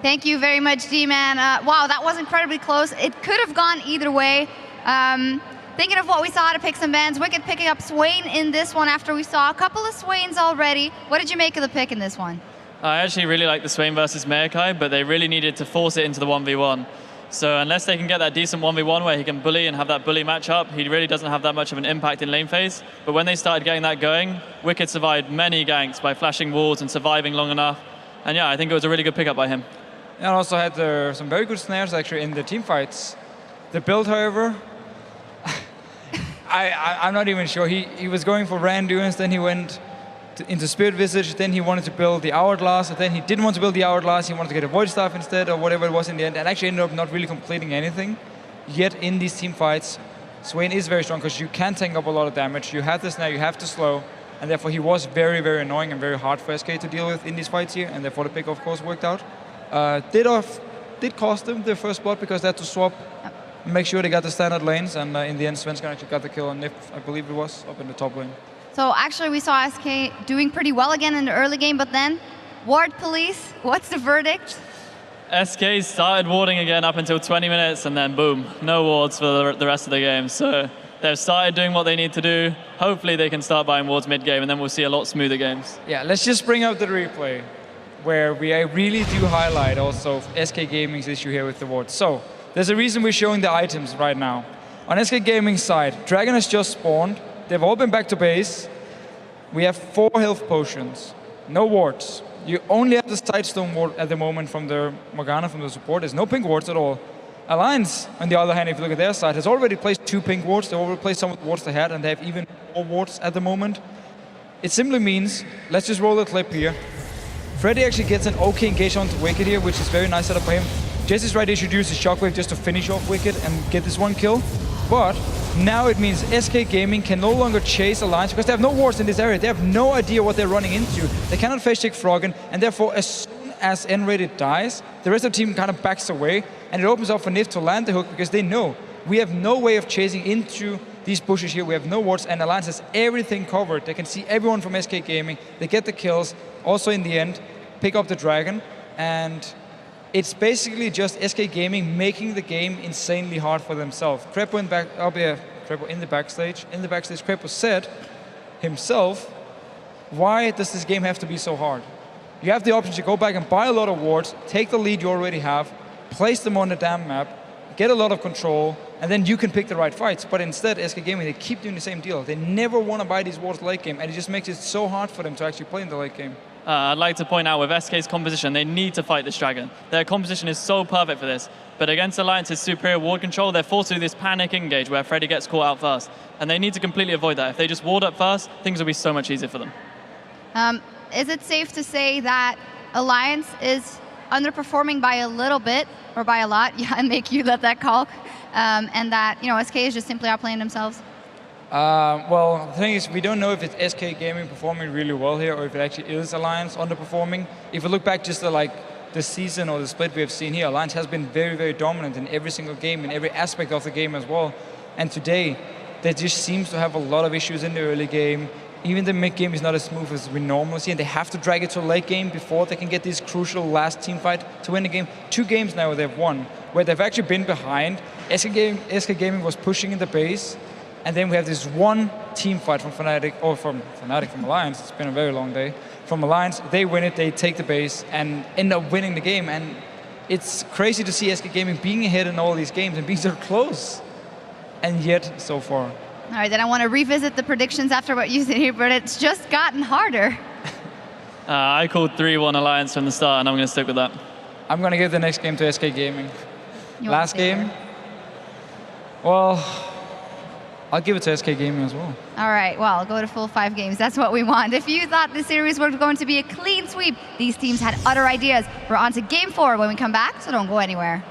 Thank you very much, D-Man. Wow, that was incredibly close. It could have gone either way. Thinking of what we saw to pick some bans, Wicked picking up Swain in this one after we saw a couple of Swains already. What did you make of the pick in this one? I actually really like the Swain versus Maokai, but they really needed to force it into the 1v1. So unless they can get that decent 1v1 where he can bully and have that bully matchup, he really doesn't have that much of an impact in lane phase. But when they started getting that going, Wicked survived many ganks by flashing walls and surviving long enough. And yeah, I think it was a really good pickup by him. And also had some very good snares actually in the team fights. The build, however, I'm not even sure. He was going for Randuin's, then he went into Spirit Visage, then he wanted to build the Hourglass, and then he didn't want to build the Hourglass, he wanted to get a Void Staff instead, or whatever it was in the end, and actually ended up not really completing anything. Yet in these team fights, Swain is very strong because you can tank up a lot of damage. You have the snare, you have to slow, and therefore he was very, very annoying and very hard for SK to deal with in these fights here, and therefore the pick, of course, worked out. Did cost them their first blood because they had to swap, make sure they got the standard lanes, and in the end, Svensson actually got the kill on Nif, I believe it was, up in the top lane. So actually we saw SK doing pretty well again in the early game, but then Ward Police, what's the verdict? SK started warding again up until 20 minutes and then boom, no wards for the rest of the game. So they've started doing what they need to do. Hopefully they can start buying wards mid-game and then we'll see a lot smoother games. Yeah, let's just bring up the replay where we really do highlight also SK Gaming's issue here with the wards. So there's a reason we're showing the items right now. On SK Gaming's side, Dragon has just spawned. They've all been back to base. We have 4 health potions, no wards. You only have the Sightstone ward at the moment from the Morgana, from the support. There's no pink wards at all. Alliance, on the other hand, if you look at their side, has already placed 2 pink wards. They've already placed some of the wards they had, and they have even more wards at the moment. It simply means, let's just roll a clip here. Freddy actually gets an okay engage onto Wicked here, which is very nice setup for him. Jesse's right to introduce his Shockwave just to finish off Wicked and get this one kill. But now it means SK Gaming can no longer chase Alliance because they have no wards in this area. They have no idea what they're running into. They cannot face check Froggen, and therefore as soon as N-rated dies, the rest of the team kind of backs away, and it opens up for Nif to land the hook because they know we have no way of chasing into these bushes here. We have no wards, and Alliance has everything covered. They can see everyone from SK Gaming. They get the kills. Also in the end, pick up the Dragon, and it's basically just SK Gaming making the game insanely hard for themselves. Crepo in the backstage. In the backstage, Crepo said himself, why does this game have to be so hard? You have the option to go back and buy a lot of wards, take the lead you already have, place them on the damn map, get a lot of control, and then you can pick the right fights. But instead, SK Gaming, they keep doing the same deal. They never want to buy these wards late game, and it just makes it so hard for them to actually play in the late game. I'd like to point out with SK's composition, they need to fight this Dragon. Their composition is so perfect for this. But against Alliance's superior ward control, they're forced to do this panic engage where Freddy gets caught out first. And they need to completely avoid that. If they just ward up first, things will be so much easier for them. Is it safe to say that Alliance is underperforming by a little bit, or by a lot, yeah, and make you let that call, and that SK is just simply outplaying themselves? Well, the thing is, we don't know if it's SK Gaming performing really well here or if it actually is Alliance underperforming. If we look back just to the season or the split we have seen here, Alliance has been very, very dominant in every single game, in every aspect of the game as well. And today, they just seems to have a lot of issues in the early game. Even the mid game is not as smooth as we normally see, and they have to drag it to a late game before they can get this crucial last team fight to win the game. 2 games now they've won, where they've actually been behind. SK Gaming was pushing in the base, and then we have this one team fight from from Alliance. It's been a very long day. From Alliance, they win it, they take the base, and end up winning the game. And it's crazy to see SK Gaming being ahead in all these games and being so close, and yet so far. All right, then I want to revisit the predictions after what you said here, but it's just gotten harder. I called 3-1 Alliance from the start, and I'm going to stick with that. I'm going to give the next game to SK Gaming. Last game? There? Well, I'll give it to SK Gaming as well. All right, well, go to full 5 games. That's what we want. If you thought this series was going to be a clean sweep, these teams had other ideas. We're on to game 4 when we come back, so don't go anywhere.